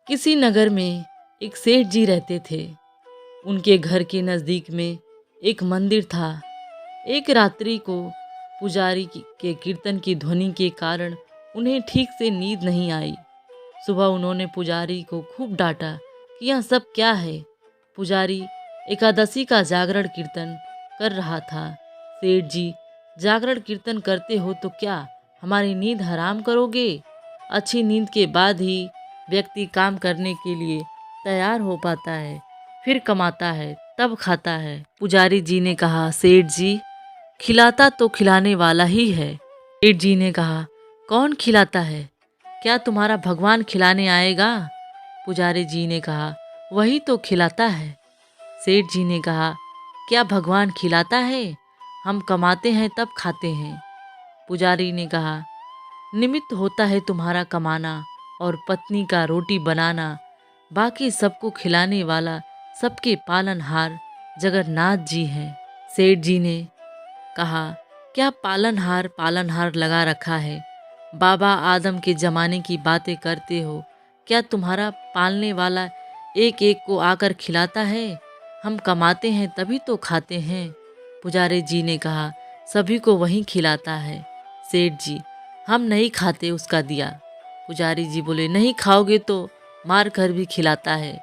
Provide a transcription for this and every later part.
किसी नगर में एक सेठ जी रहते थे। उनके घर के नज़दीक में एक मंदिर था। एक रात्रि को पुजारी के कीर्तन की ध्वनि के कारण उन्हें ठीक से नींद नहीं आई। सुबह उन्होंने पुजारी को खूब डांटा कि यह सब क्या है। पुजारी एकादशी का जागरण कीर्तन कर रहा था। सेठ जी, जागरण कीर्तन करते हो तो क्या हमारी नींद हराम करोगे? अच्छी नींद के बाद ही व्यक्ति काम करने के लिए तैयार हो पाता है, फिर कमाता है, तब खाता है। पुजारी जी ने कहा, सेठ जी, खिलाता तो खिलाने वाला ही है। सेठ जी ने कहा, कौन खिलाता है? क्या तुम्हारा भगवान खिलाने आएगा? पुजारी जी ने कहा, वही तो खिलाता है। सेठ जी ने कहा, क्या भगवान खिलाता है? हम कमाते हैं तब खाते हैं। पुजारी ने कहा, निमित्त होता है तुम्हारा कमाना और पत्नी का रोटी बनाना, बाकी सबको खिलाने वाला सबके पालनहार जगन्नाथ जी हैं। सेठ जी ने कहा, क्या पालनहार पालनहार लगा रखा है? बाबा आदम के जमाने की बातें करते हो। क्या तुम्हारा पालने वाला एक एक को आकर खिलाता है? हम कमाते हैं तभी तो खाते हैं। पुजारी जी ने कहा, सभी को वही खिलाता है। सेठ जी, हम नहीं खाते उसका दिया। पुजारी जी बोले, नहीं खाओगे तो मार कर भी खिलाता है।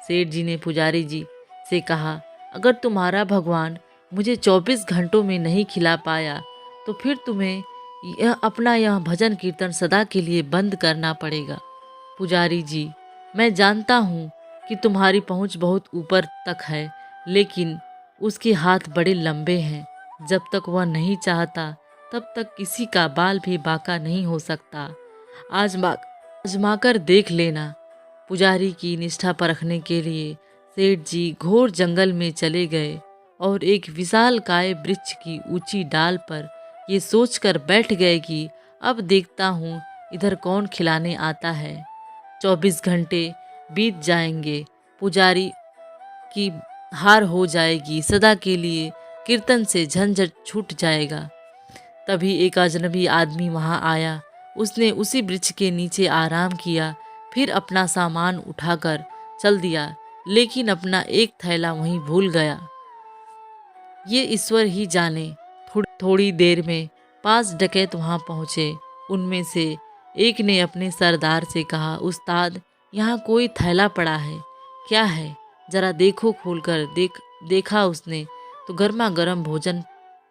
सेठ जी ने पुजारी जी से कहा, अगर तुम्हारा भगवान मुझे 24 घंटों में नहीं खिला पाया तो फिर तुम्हें यह भजन कीर्तन सदा के लिए बंद करना पड़ेगा। पुजारी जी, मैं जानता हूँ कि तुम्हारी पहुँच बहुत ऊपर तक है, लेकिन उसके हाथ बड़े लंबे हैं। जब तक वह नहीं चाहता तब तक किसी का बाल भी बांका नहीं हो सकता। आजमा कर देख लेना। पुजारी की निष्ठा परखने के लिए सेठ जी घोर जंगल में चले गए और एक विशालकाय वृक्ष की ऊंची डाल पर ये सोचकर बैठ गए कि अब देखता हूँ इधर कौन खिलाने आता है। 24 घंटे बीत जाएंगे, पुजारी की हार हो जाएगी, सदा के लिए कीर्तन से झंझट छूट जाएगा। तभी एक अजनबी आदमी वहां आया। उसने उसी वृक्ष के नीचे आराम किया, फिर अपना सामान उठाकर चल दिया, लेकिन अपना एक थैला वहीं भूल गया। ये ईश्वर ही जाने। थोड़ी देर में 5 डकैत वहां पहुंचे। उनमें से एक ने अपने सरदार से कहा, उस्ताद, यहाँ कोई थैला पड़ा है। क्या है, जरा देखो खोलकर। देखा उसने तो गर्मा गर्म भोजन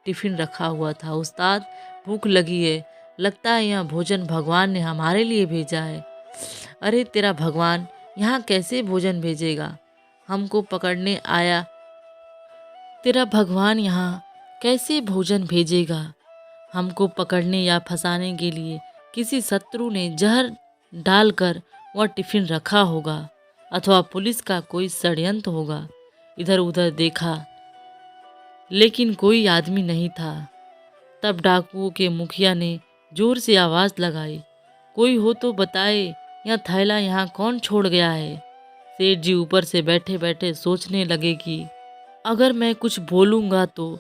टिफिन रखा हुआ था। उस्ताद, भूख लगी है, लगता है यह भोजन भगवान ने हमारे लिए भेजा है। अरे, तेरा भगवान यहाँ कैसे भोजन भेजेगा? हमको पकड़ने आया, तेरा भगवान यहाँ कैसे भोजन भेजेगा? हमको पकड़ने या फंसाने के लिए किसी शत्रु ने जहर डालकर वह टिफिन रखा होगा, अथवा पुलिस का कोई षड्यंत्र होगा। इधर उधर देखा, लेकिन कोई आदमी नहीं था। तब डाकुओं के मुखिया ने जोर से आवाज़ लगाई, कोई हो तो बताए, यह थैला यहाँ कौन छोड़ गया है? सेठ जी ऊपर से बैठे बैठे सोचने लगे कि अगर मैं कुछ बोलूँगा तो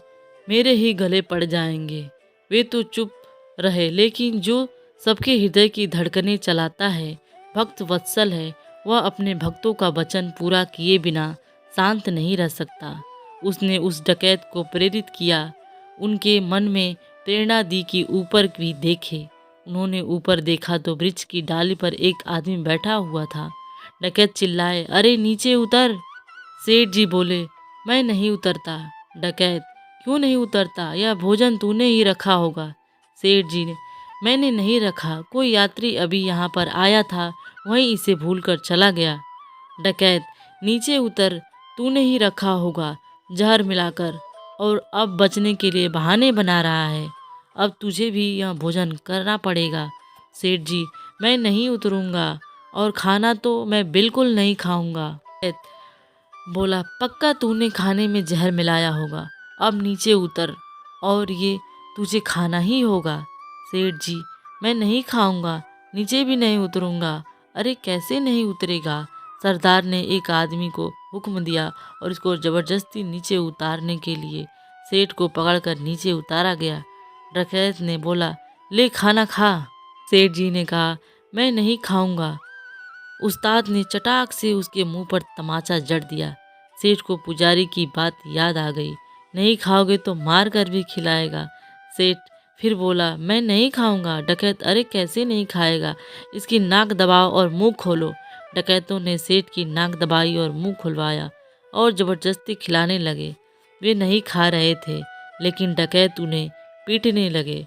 मेरे ही गले पड़ जाएंगे। वे तो चुप रहे, लेकिन जो सबके हृदय की धड़कनें चलाता है, भक्त वत्सल है, वह अपने भक्तों का वचन पूरा किए बिना शांत नहीं रह सकता। उसने उस डकैत को प्रेरित किया, उनके मन में प्रेरणा दी कि ऊपर भी देखे। उन्होंने ऊपर देखा तो वृक्ष की डाली पर एक आदमी बैठा हुआ था। डकैत चिल्लाए, अरे नीचे उतर। सेठ जी बोले, मैं नहीं उतरता। डकैत, क्यों नहीं उतरता? यह भोजन तूने ही रखा होगा। सेठ जी ने, मैंने नहीं रखा, कोई यात्री अभी यहाँ पर आया था, वहीं इसे भूलकर चला गया। डकैत, नीचे उतर, तूने ही रखा होगा जहर मिलाकर, और अब बचने के लिए बहाने बना रहा है। अब तुझे भी यह भोजन करना पड़ेगा। सेठ जी, मैं नहीं उतरूंगा, और खाना तो मैं बिल्कुल नहीं खाऊंगा। बोला, पक्का तूने खाने में जहर मिलाया होगा। अब नीचे उतर और ये तुझे खाना ही होगा। सेठ जी, मैं नहीं खाऊंगा, नीचे भी नहीं उतरूंगा। अरे कैसे नहीं उतरेगा? सरदार ने एक आदमी को हुक्म दिया और इसको जबरदस्ती नीचे उतारने के लिए सेठ को पकड़कर नीचे उतारा गया। डकैत ने बोला, ले खाना खा। सेठ जी ने कहा, मैं नहीं खाऊंगा। उस्ताद ने चटाक से उसके मुंह पर तमाचा जड़ दिया। सेठ को पुजारी की बात याद आ गई। नहीं खाओगे तो मार कर भी खिलाएगा। सेठ फिर बोला, मैं नहीं खाऊंगा। डकैत, अरे कैसे नहीं खाएगा, इसकी नाक दबाओ और मुंह खोलो। डकैतों ने सेठ की नाक दबाई और मुंह खुलवाया और जबरदस्ती खिलाने लगे। वे नहीं खा रहे थे, लेकिन डकैत उन्हें पीटने लगे।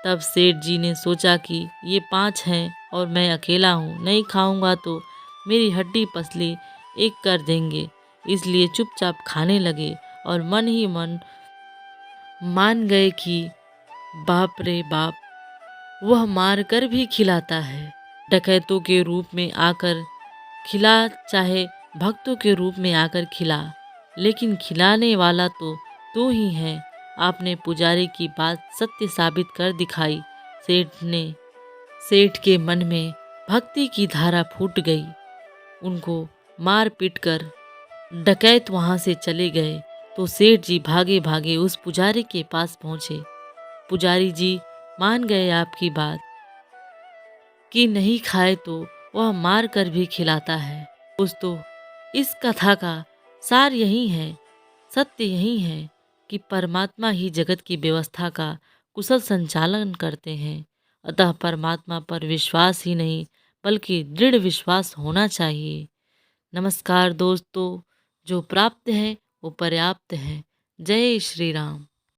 तब सेठ जी ने सोचा कि ये 5 हैं और मैं अकेला हूँ, नहीं खाऊंगा तो मेरी हड्डी पसली एक कर देंगे। इसलिए चुपचाप खाने लगे और मन ही मन मान गए कि बाप रे बाप, वह मार कर भी खिलाता है। डकैतों के रूप में आकर खिला, चाहे भक्तों के रूप में आकर खिला, लेकिन खिलाने वाला तो तू ही है। आपने पुजारी की बात सत्य साबित कर दिखाई। सेठ के मन में भक्ति की धारा फूट गई। उनको मार पीट कर डकैत वहां से चले गए तो सेठ जी भागे भागे उस पुजारी के पास पहुंचे। पुजारी जी मान गए आपकी बात कि नहीं खाए तो वह मार कर भी खिलाता है। दोस्तों, इस कथा का सार यही है, सत्य यही है कि परमात्मा ही जगत की व्यवस्था का कुशल संचालन करते हैं। अतः परमात्मा पर विश्वास ही नहीं बल्कि दृढ़ विश्वास होना चाहिए। नमस्कार दोस्तों, जो प्राप्त है वो पर्याप्त है। जय श्री राम।